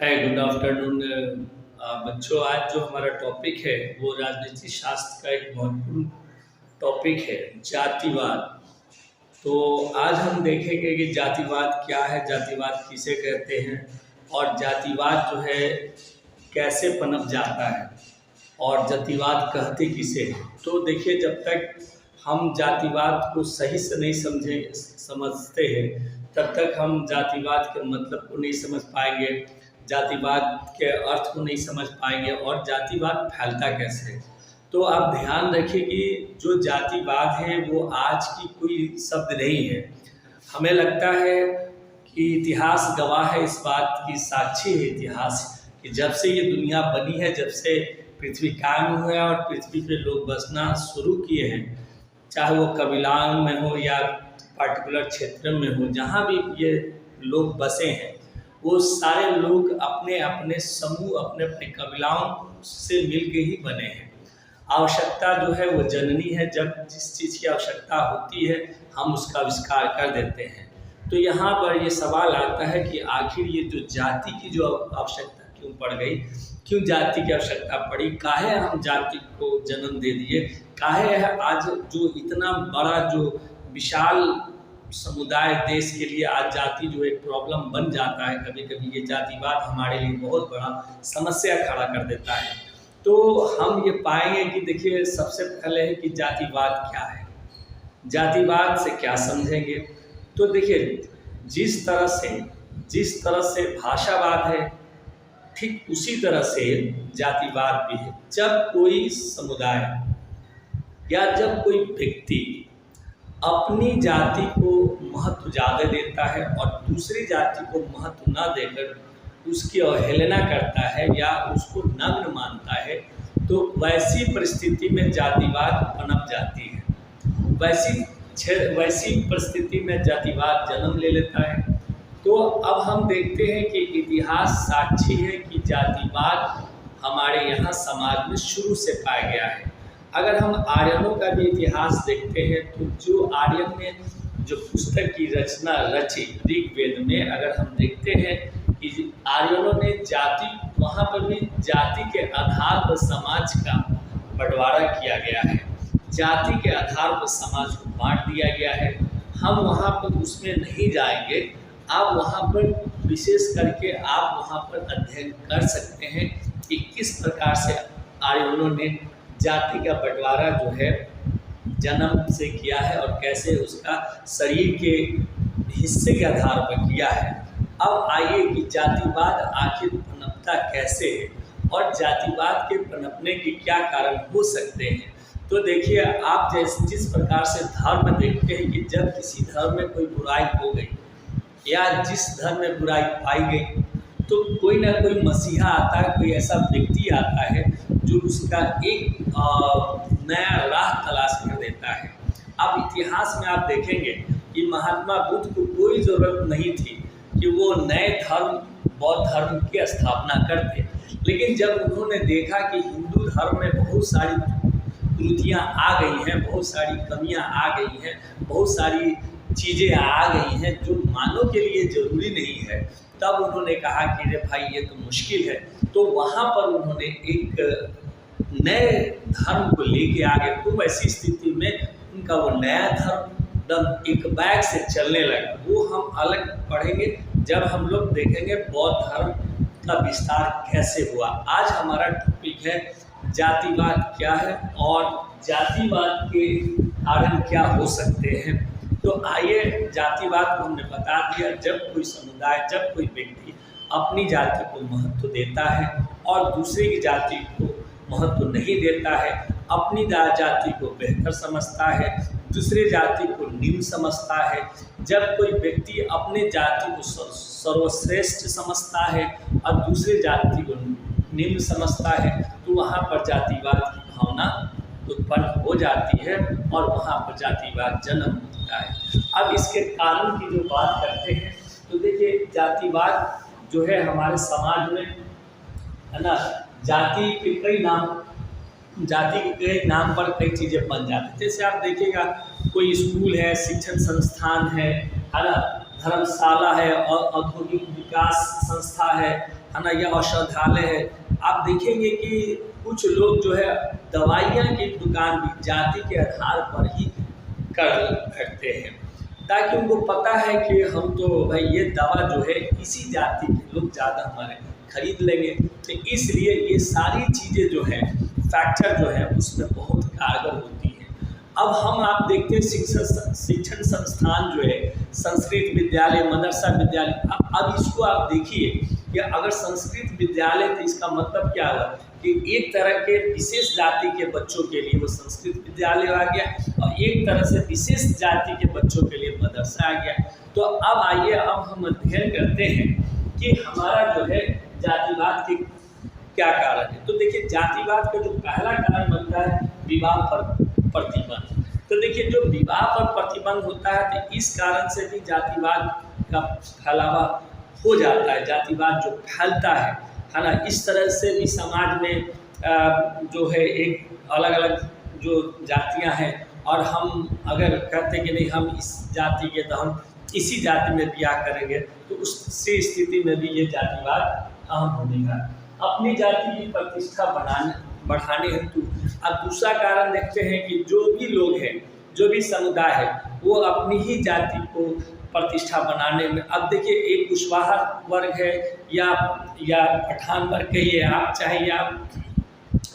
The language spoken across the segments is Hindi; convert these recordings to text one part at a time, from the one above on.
है गुड आफ्टरनून बच्चों। आज जो हमारा टॉपिक है वो राजनीति शास्त्र का एक महत्वपूर्ण टॉपिक है, जातिवाद। तो आज हम देखेंगे कि जातिवाद क्या है, जातिवाद किसे कहते हैं और जातिवाद जो है कैसे पनप जाता है और जातिवाद कहते किसे हैं। तो देखिए, जब तक हम जातिवाद को सही से नहीं समझते हैं तब तक हम जातिवाद के मतलब को नहीं समझ पाएंगे, जातिवाद के अर्थ को नहीं समझ पाएंगे और जातिवाद फैलता कैसे है। तो आप ध्यान रखिए कि जो जातिवाद है वो आज की कोई शब्द नहीं है। हमें लगता है कि इतिहास गवाह है इस बात की, साक्षी है इतिहास कि जब से ये दुनिया बनी है, जब से पृथ्वी कायम हुआ है और पृथ्वी पे लोग बसना शुरू किए हैं, चाहे वो कबीलाओं में हो या पर्टिकुलर क्षेत्र में हो, जहाँ भी ये लोग बसे हैं वो सारे लोग अपने अपने समूह, अपने अपने कबीलाओं से मिलके ही बने हैं। आवश्यकता जो है वो जननी है, जब जिस चीज़ की आवश्यकता होती है हम उसका आविष्कार कर देते हैं। तो यहाँ पर ये सवाल आता है कि आखिर ये जो जाति की जो आवश्यकता क्यों पड़ गई, क्यों जाति की आवश्यकता पड़ी, काहे हम जाति को जन्म दे दिए, काहे है आज जो इतना बड़ा जो विशाल समुदाय देश के लिए आज जाति जो एक प्रॉब्लम बन जाता है। कभी कभी ये जातिवाद हमारे लिए बहुत बड़ा समस्या खड़ा कर देता है। तो हम ये पाएंगे कि देखिए, सबसे पहले है कि जातिवाद क्या है, जातिवाद से क्या समझेंगे। तो देखिए, जिस तरह से भाषावाद है ठीक उसी तरह से जातिवाद भी है। जब कोई समुदाय या जब कोई व्यक्ति अपनी जाति को महत्व ज़्यादा देता है और दूसरी जाति को महत्व न देकर उसकी अवहेलना करता है या उसको नग्न मानता है, तो वैसी परिस्थिति में जातिवाद पनप जाती है, वैसी परिस्थिति में जातिवाद जन्म ले लेता है। तो अब हम देखते हैं कि इतिहास साक्षी है कि जातिवाद हमारे यहाँ समाज में शुरू से पाया गया है। अगर हम आर्यनों का भी इतिहास देखते हैं तो जो आर्यन ने जो पुस्तक की रचना रची ऋग्वेद में, अगर हम देखते हैं कि आर्यनों ने जाति, वहाँ पर भी जाति के आधार पर समाज का बंटवारा किया गया है, जाति के आधार पर समाज को बांट दिया गया है। हम वहाँ पर उसमें नहीं जाएंगे, आप वहाँ पर विशेष करके आप वहाँ पर अध्ययन कर सकते हैं कि किस प्रकार से आर्यनों ने जाति का बंटवारा जो है जन्म से किया है और कैसे उसका शरीर के हिस्से के आधार पर किया है। अब आइए कि जातिवाद आखिर पनपता कैसे है और जातिवाद के पनपने के क्या कारण हो सकते हैं। तो देखिए, आप जिस प्रकार से धर्म देखते हैं कि जब किसी धर्म में कोई बुराई हो गई या जिस धर्म में बुराई पाई गई तो कोई ना कोई मसीहा आता है, कोई ऐसा व्यक्ति आता है जो उसका एक नया राह तलाश कर देता है। अब इतिहास में आप देखेंगे कि महात्मा बुद्ध को कोई ज़रूरत नहीं थी कि वो नए धर्म, बौद्ध धर्म की स्थापना करते, लेकिन जब उन्होंने देखा कि हिंदू धर्म में बहुत सारी त्रुटियाँ आ गई हैं, बहुत सारी कमियाँ आ गई हैं, बहुत सारी चीज़ें आ गई हैं जो मानव के लिए ज़रूरी नहीं है, तब उन्होंने कहा कि अरे भाई ये तो मुश्किल है। तो वहाँ पर उन्होंने एक नए धर्म को लेके आ गए। तो वैसी स्थिति में उनका वो नया धर्म एकदम एक बैग से चलने लगा। वो हम अलग पढ़ेंगे जब हम लोग देखेंगे बौद्ध धर्म का विस्तार कैसे हुआ। आज हमारा टॉपिक है जातिवाद क्या है और जातिवाद के कारण क्या हो सकते हैं। तो आइए, जातिवाद को हमने बता दिया, जब कोई समुदाय, जब कोई व्यक्ति अपनी जाति को महत्व देता है और दूसरे की जाति को महत्व नहीं देता है, अपनी जाति को बेहतर समझता है, दूसरे जाति को निम्न समझता है, जब कोई व्यक्ति अपने जाति को सर्वश्रेष्ठ समझता है और दूसरे जाति को निम्न समझता है, तो वहाँ पर जातिवाद की भावना उत्पन्न हो जाती है और वहाँ पर जातिवाद जन्म होता है। अब इसके कारण की जो बात करते हैं तो देखिए, जातिवाद जो है हमारे समाज में है ना, जाति के कई नाम पर कई चीज़ें बन जाती हैं। जैसे आप देखिएगा, कोई स्कूल है, शिक्षण संस्थान है ना, धर्मशाला है और औद्योगिक विकास संस्था है ना, या औषधालय है। आप देखेंगे कि कुछ लोग जो है दवाइयाँ की दुकान भी जाति के आधार पर ही कर रखते हैं, ताकि उनको पता है कि हम तो भाई ये दवा जो है इसी जाति के लोग ज़्यादा हमारे खरीद लेंगे। तो इसलिए ये सारी चीज़ें जो हैं, फैक्टर जो है उसमें बहुत कारगर होती हैं। अब हम आप देखते हैं शिक्षण संस्थान जो है, संस्कृत विद्यालय, मदरसा विद्यालय, अब इसको आप देखिए कि अगर संस्कृत विद्यालय तो इसका मतलब क्या हुआ कि एक तरह के विशेष जाति के बच्चों के लिए वो संस्कृत विद्यालय आ गया और एक तरह से विशेष जाति के बच्चों के लिए मदरसा आ गया। तो अब आइए, अब हम अध्ययन करते हैं कि हमारा जो है जातिवाद के क्या कारण है। तो देखिए, जातिवाद का जो पहला कारण बनता है विवाह पर प्रतिबंध। तो देखिए, जो विवाह पर प्रतिबंध होता है तो इस कारण से भी जातिवाद का फैलावा हो जाता है, जातिवाद जो फैलता है ना। इस तरह से भी समाज में जो है एक अलग अलग जो जातियां हैं, और हम अगर कहते हैं कि नहीं हम इस जाति के तो हम इसी जाति में ब्याह करेंगे, तो उस स्थिति में भी ये जातिवाद अहम भूमिका अपनी जाति की प्रतिष्ठा बढ़ाने हेतु। अब दूसरा कारण देखते हैं कि जो भी लोग हैं, जो भी समुदाय है, वो अपनी ही जाति को प्रतिष्ठा बनाने में, अब देखिए एक कुशवाहा वर्ग है या पठान वर्ग कहिए आप, चाहे आप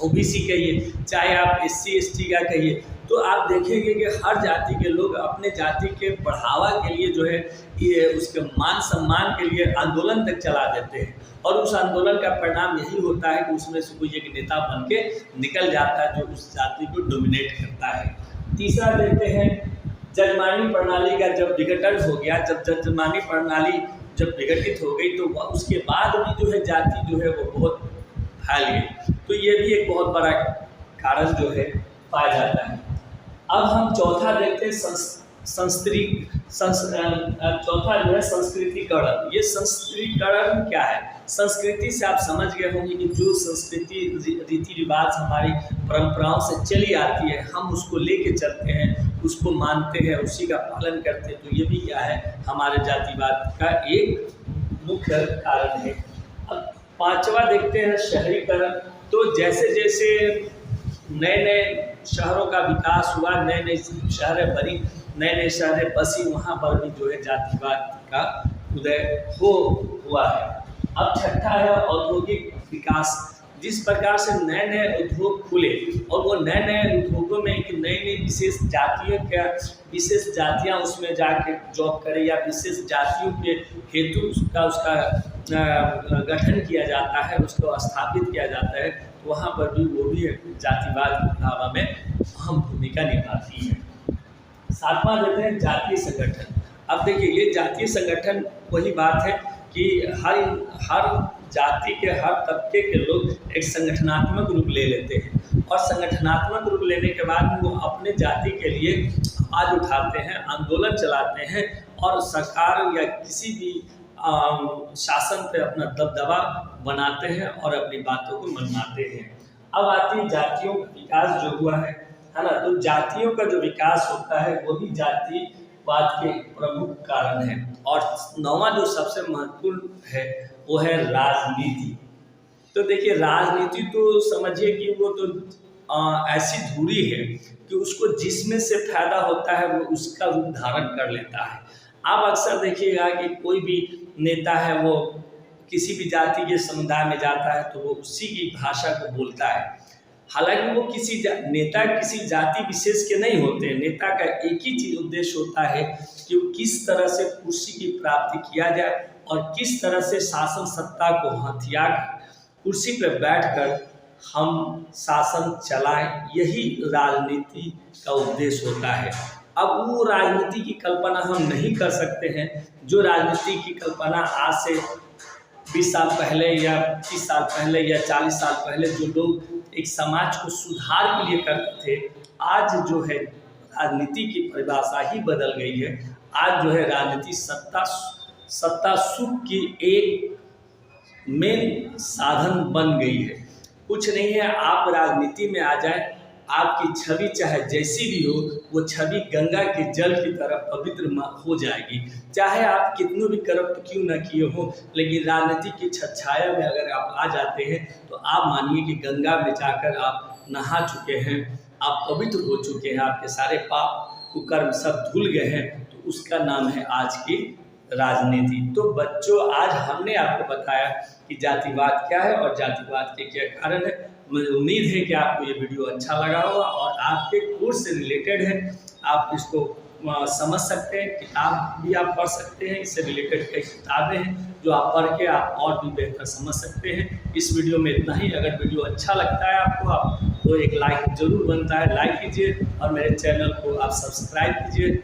ओबीसी कहिए, चाहे आप SC ST का कहिए, तो आप देखेंगे कि हर जाति के लोग अपने जाति के बढ़ावा के लिए जो है ये उसके मान सम्मान के लिए आंदोलन तक चला देते हैं, और उस आंदोलन का परिणाम यही होता है कि उसमें से कोई एक नेता बन के निकल जाता है जो उस जाति को डोमिनेट करता है। तीसरा देखते हैं जजमानी प्रणाली का जब विघटन हो गया, जब जजमानी प्रणाली जब विघटित हो गई, तो उसके बाद भी जो है जाति जो है वो बहुत फैल गई। तो ये भी एक बहुत बड़ा कारण जो है पाया जाता है। अब हम चौथा देखते हैं चौथा जो है संस्कृतिकरण। ये संस्कृतिकरण क्या है? संस्कृति से आप समझ गए होंगे कि जो संस्कृति रीति रिवाज हमारी परंपराओं से चली आती है, हम उसको लेके चलते हैं, उसको मानते हैं, उसी का पालन करते हैं। तो ये भी क्या है, हमारे जातिवाद का एक मुख्य कारण है। अब पांचवा देखते हैं शहरीकरण। तो जैसे जैसे नए नए शहरों का विकास हुआ, नए नए शहरें बनी, नए नए शहरें बसी, वहाँ पर भी जो है जातिवाद का उदय हुआ है। अब छठा है औद्योगिक विकास। जिस प्रकार से नए नए उद्योग खुले और वो नए नए उद्योगों में एक नई नई विशेष जातियाँ उसमें जाके जॉब करें, या विशेष जातियों के हेतु उसका गठन किया जाता है, उसको स्थापित किया जाता है, तो वहाँ पर भी वो भी जातिवाद के बढ़ावा में अहम भूमिका निभाती है। सातवां देते हैं जातीय संगठन। अब देखिए, ये जातीय संगठन वही बात है कि हर जाति के हर तबके के लोग एक संगठनात्मक रूप ले लेते हैं, और संगठनात्मक रूप लेने के बाद वो अपने जाति के लिए आवाज उठाते हैं, आंदोलन चलाते हैं, और सरकार या किसी भी शासन पे अपना दबदबा बनाते हैं और अपनी बातों को मनवाते हैं। अब आती है जातियों का विकास जो हुआ है ना। तो जातियों का जो विकास होता है वो भी जातिवाद के प्रमुख कारण है। और नौवां जो सबसे महत्वपूर्ण है वो है राजनीति। तो देखिए, राजनीति तो समझिए कि वो तो ऐसी धुरी है कि उसको जिसमें से फायदा होता है वो उसका रूप धारण कर लेता है। आप अक्सर देखिएगा कि कोई भी नेता है वो किसी भी जाति के समुदाय में जाता है तो वो उसी की भाषा को बोलता है। हालांकि वो नेता किसी जाति विशेष के नहीं होते। नेता का एक ही चीज उद्देश्य होता है कि वो किस तरह से कुर्सी की प्राप्ति किया जाए और किस तरह से शासन सत्ता को हथिया कुर्सी पर बैठकर हम शासन चलाएं, यही राजनीति का उद्देश्य होता है। अब वो राजनीति की कल्पना हम नहीं कर सकते हैं जो राजनीति की कल्पना आज से 20 साल पहले या 30 साल पहले या 40 साल पहले जो लोग एक समाज को सुधार के लिए करते थे। आज जो है राजनीति की परिभाषा ही बदल गई है। आज जो है राजनीति सत्ता सुख की एक मेन साधन बन गई है। कुछ नहीं है, आप राजनीति में आ जाएं, आपकी छवि चाहे जैसी भी हो, वो छवि गंगा के जल की तरह पवित्र हो जाएगी। चाहे आप कितने भी करप्ट क्यों ना किए हो, लेकिन राजनीति की छाया में अगर आप आ जाते हैं तो आप मानिए कि गंगा में जाकर आप नहा चुके हैं, आप पवित्र हो चुके हैं, आपके सारे पाप कुकर्म सब धुल गए हैं। तो उसका नाम है आज की राजनीति। तो बच्चों, आज हमने आपको बताया कि जातिवाद क्या है और जातिवाद के क्या कारण है। मुझे उम्मीद है कि आपको ये वीडियो अच्छा लगा होगा और आपके कोर्स से रिलेटेड है, आप इसको समझ सकते हैं। किताब भी आप पढ़ सकते हैं, इससे रिलेटेड कई किताबें हैं जो आप पढ़ के आप और भी बेहतर समझ सकते हैं। इस वीडियो में इतना ही। अगर वीडियो अच्छा लगता है आपको, आप तो एक लाइक ज़रूर बनता है, लाइक कीजिए और मेरे चैनल को आप सब्सक्राइब कीजिए।